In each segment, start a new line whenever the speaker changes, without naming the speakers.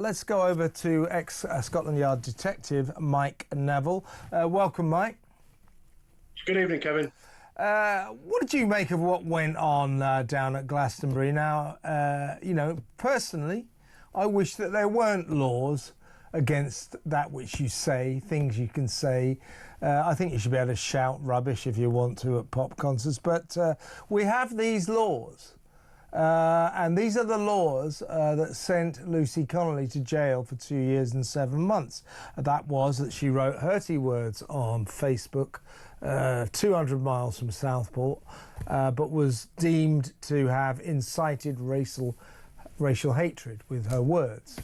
Let's go over to ex-Scotland Yard detective Mike Neville. Welcome, Mike.
Good evening, Kevin.
What did you make of what went on down at Glastonbury? Now, personally, I wish that there weren't laws against that which you say, things you can say. I think you should be able to shout rubbish if you want to at pop concerts, but we have these laws. And these are the laws that sent Lucy Connolly to jail for 2 years and 7 months. That was that she wrote hurty words on Facebook 200 miles from Southport, but was deemed to have incited racial hatred with her words.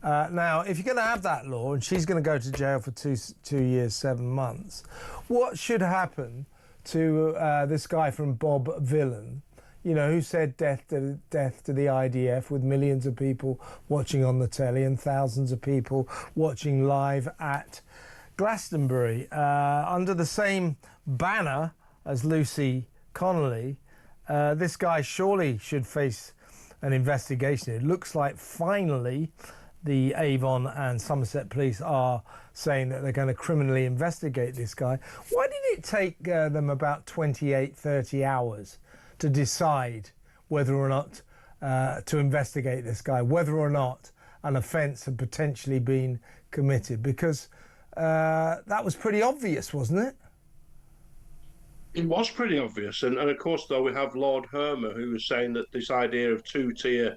Now, if you're going to have that law, and she's going to go to jail for 2 years, 7 months, what should happen to this guy from Bob Vylan, you know, who said death to the IDF, with millions of people watching on the telly and thousands of people watching live at Glastonbury under the same banner as Lucy Connolly? This guy surely should face an investigation. It looks like finally the Avon and Somerset police are saying that they're going to criminally investigate this guy. Why did it take them about 28, 30 hours to decide whether or not to investigate this guy, whether or not an offence had potentially been committed? Because that was pretty obvious, wasn't it?
It was pretty obvious. And of course, though, we have Lord Hermer, who was saying that this idea of two-tier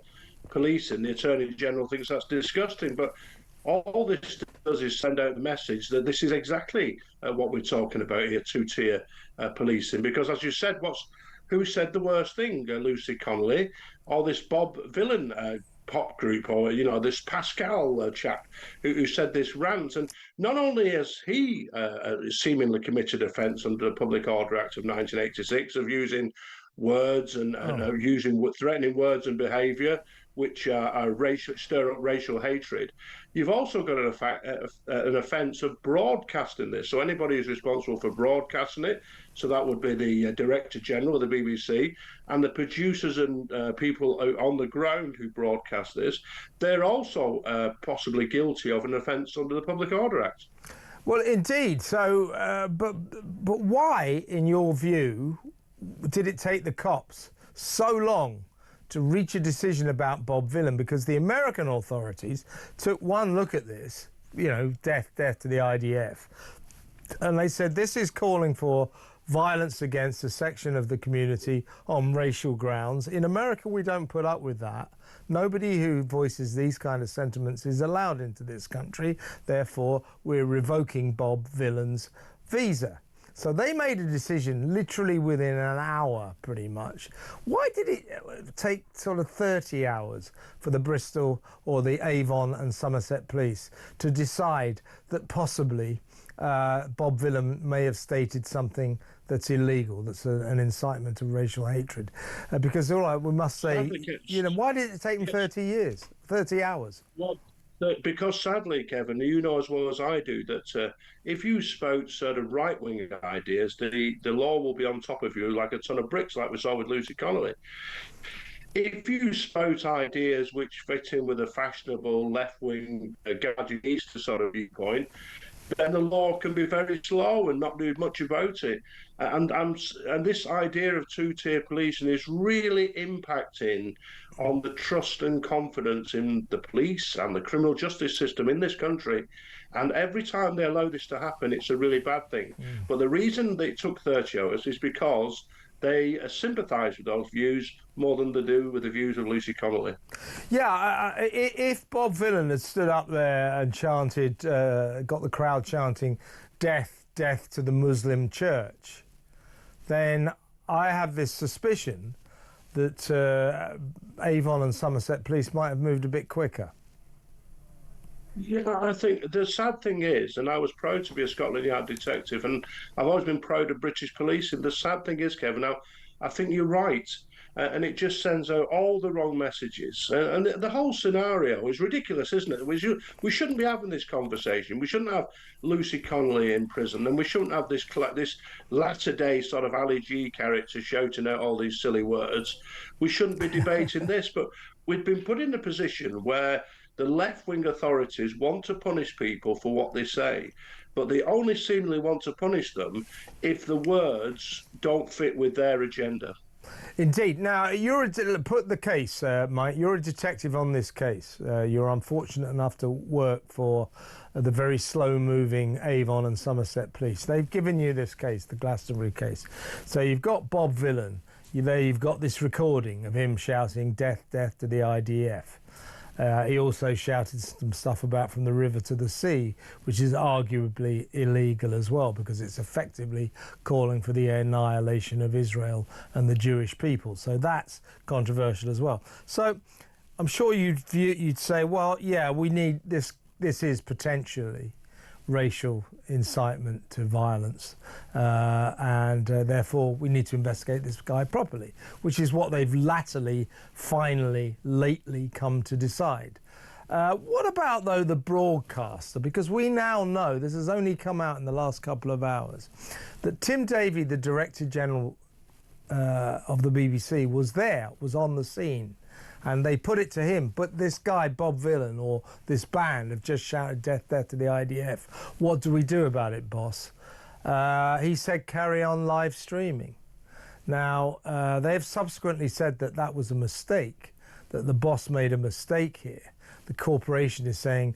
policing, the Attorney General thinks that's disgusting. But all this does is send out the message that this is exactly what we're talking about here, two-tier policing. Because, as you said, who said the worst thing? Lucy Connolly or this Bob Vylan pop group, or, you know, this Pascal chap who said this rant? And not only has he seemingly committed offence under the Public Order Act of 1986 of using words and using threatening words and behaviour which stir up racial hatred, you've also got an offence of broadcasting this. So anybody who's responsible for broadcasting it, so that would be the Director General of the BBC and the producers and people on the ground who broadcast this, they're also possibly guilty of an offence under the Public Order Act.
Well, indeed. So, but why, in your view, did it take the cops so long to reach a decision about Bob Vylan? Because the American authorities took one look at this, you know, death to the IDF, and they said this is calling for violence against a section of the community on racial grounds. In America, we don't put up with that. Nobody who voices these kind of sentiments is allowed into this country. Therefore, we're revoking Bob Vylan's visa. So they made a decision literally within an hour, pretty much. Why did it take sort of 30 hours for the Bristol or the Avon and Somerset police to decide that possibly Bob Vylan may have stated something that's illegal, that's an incitement of racial hatred? Because all right, we must say, you know, why did it take them 30 hours?
Well, because sadly, Kevin, you know as well as I do that if you spoke sort of right-wing ideas, the law will be on top of you like a ton of bricks, like we saw with Lucy Connolly. If you spoke ideas which fit in with a fashionable left-wing gadgetista sort of viewpoint, then the law can be very slow and not do much about it. And this idea of two-tier policing is really impacting on the trust and confidence in the police and the criminal justice system in this country. And every time they allow this to happen, it's a really bad thing. But the reason that it took 30 hours is because they sympathise with those views more than they do with the views of Lucy Connolly.
Yeah, if Bob Vylan had stood up there and chanted, got the crowd chanting, "Death, death to the Muslim Church," then I have this suspicion that Avon and Somerset police might have moved a bit quicker.
Yeah, I think the sad thing is, and I was proud to be a Scotland Yard detective, and I've always been proud of British policing. The sad thing is, Kevin, now I think you're right, and it just sends out all the wrong messages. And the whole scenario is ridiculous, isn't it? We shouldn't be having this conversation. We shouldn't have Lucy Connolly in prison, and we shouldn't have this latter-day sort of Ali G character shouting out all these silly words. We shouldn't be debating this, but we've been put in a position where the left-wing authorities want to punish people for what they say, but they only seemingly want to punish them if the words don't fit with their agenda.
Indeed. Now, put the case, Mike. You're a detective on this case. You're unfortunate enough to work for the very slow-moving Avon and Somerset Police. They've given you this case, the Glastonbury case. So you've got Bob Vylan. You've got this recording of him shouting "Death, death to the IDF." He also shouted some stuff about from the river to the sea, which is arguably illegal as well, because it's effectively calling for the annihilation of Israel and the Jewish people. So that's controversial as well. So I'm sure you'd say, well, yeah, we need this. This is potentially racial incitement to violence, and therefore we need to investigate this guy properly, which is what they've lately come to decide. What about, though, the broadcaster? Because we now know, this has only come out in the last couple of hours, that Tim Davie, the Director General of the BBC, was on the scene. And they put it to him, but this guy, Bob Vylan, or this band have just shouted "Death, death to the IDF. What do we do about it, boss?" He said, "Carry on live streaming." Now, they've subsequently said that that was a mistake, that the boss made a mistake here. The corporation is saying,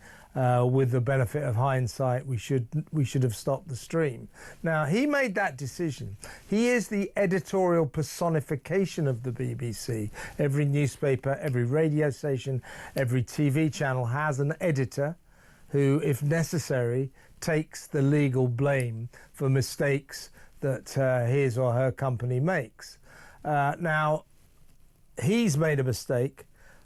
with the benefit of hindsight, we should have stopped the stream. Now, he made that decision. He is the editorial personification of the BBC. Every newspaper, every radio station, every TV channel has an editor who, if necessary, takes the legal blame for mistakes that his or her company makes. Now, he's made a mistake.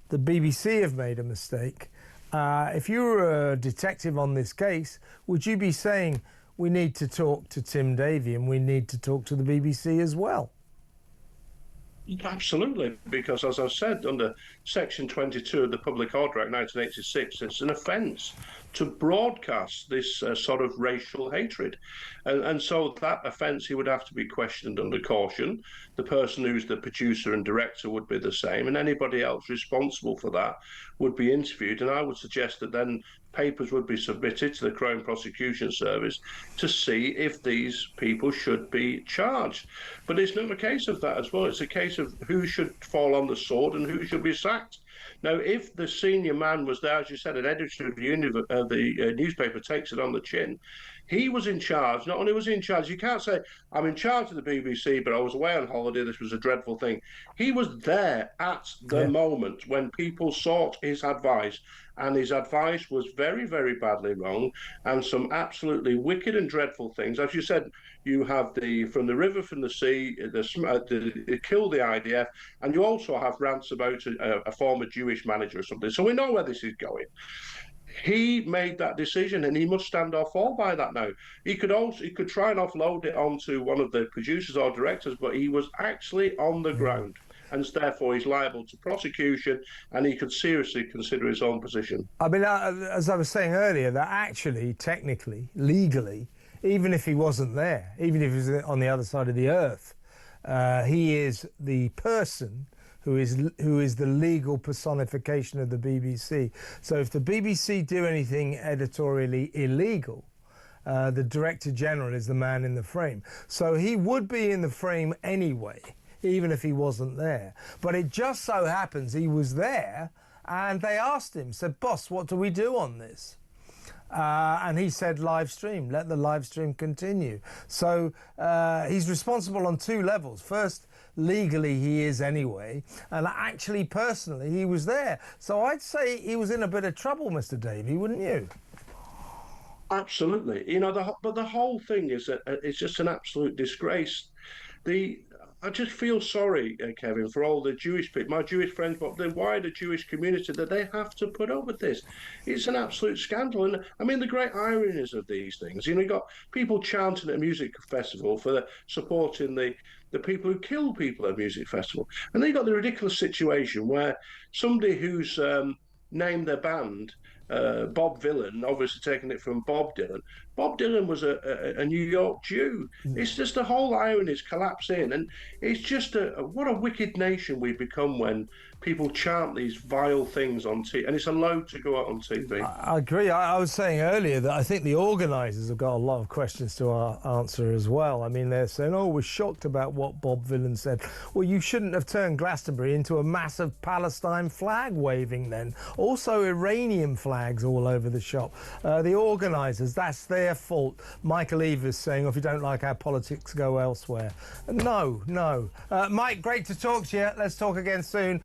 The BBC have made a mistake. If you were a detective on this case, would you be saying we need to talk to Tim Davie and we need to talk to the BBC as well?
Absolutely, because as I've said, under Section 22 of the Public Order Act 1986, it's an offence to broadcast this sort of racial hatred. And so that offence, he would have to be questioned under caution. The person who's the producer and director would be the same, and anybody else responsible for that would be interviewed. And I would suggest that then papers would be submitted to the Crown Prosecution Service to see if these people should be charged. But it's not a case of that as well. It's a case of who should fall on the sword and who should be sacked. Now, if the senior man was there, as you said, an editor of the newspaper takes it on the chin, he was in charge. Not only was he in charge, you can't say, I'm in charge of the BBC, but I was away on holiday, this was a dreadful thing. He was there at the moment when people sought his advice, and his advice was very, very badly wrong, and some absolutely wicked and dreadful things. As you said, you have from the river, from the sea, kill the IDF, and you also have rants about a former Jewish manager or something. So we know where this is going. He made that decision, and he must stand or fall by that now. He could try and offload it onto one of the producers or directors, but he was actually on the ground, and therefore he's liable to prosecution, and he could seriously consider his own position.
I mean, as I was saying earlier, that actually, technically, legally, even if he wasn't there, even if he was on the other side of the earth, he is the person who is the legal personification of the BBC. So if the BBC do anything editorially illegal, the Director General is the man in the frame. So he would be in the frame anyway, even if he wasn't there. But it just so happens he was there, and they asked him, said, "Boss, what do we do on this?" And he said, live stream, let the live stream continue. So he's responsible on two levels. First, legally he is anyway, and actually personally he was there. So I'd say he was in a bit of trouble, Mr. Davie, wouldn't you?
Absolutely. You know, but the whole thing is that it's just an absolute disgrace. I just feel sorry, Kevin, for all the Jewish people, my Jewish friends, but the wider Jewish community, that they have to put up with this. It's an absolute scandal. And I mean, the great ironies of these things, you know, you've got people chanting at a music festival for supporting the people who kill people at a music festival. And then you've got the ridiculous situation where somebody who's named their band Bob Vylan, obviously taking it from Bob Dylan. Bob Dylan was a New York Jew. It's just the whole irony is collapsing, and it's just what a wicked nation we've become when people chant these vile things on TV, and it's a load to go out on TV.
I agree. I was saying earlier that I think the organisers have got a lot of questions to answer as well. I mean, they're saying, oh, we're shocked about what Bob Vylan said. Well, you shouldn't have turned Glastonbury into a massive Palestine flag waving then. Also Iranian flags all over the shop. The organisers, that's their fault. Michael Evers saying, oh, if you don't like our politics, go elsewhere. No. Mike, great to talk to you. Let's talk again soon.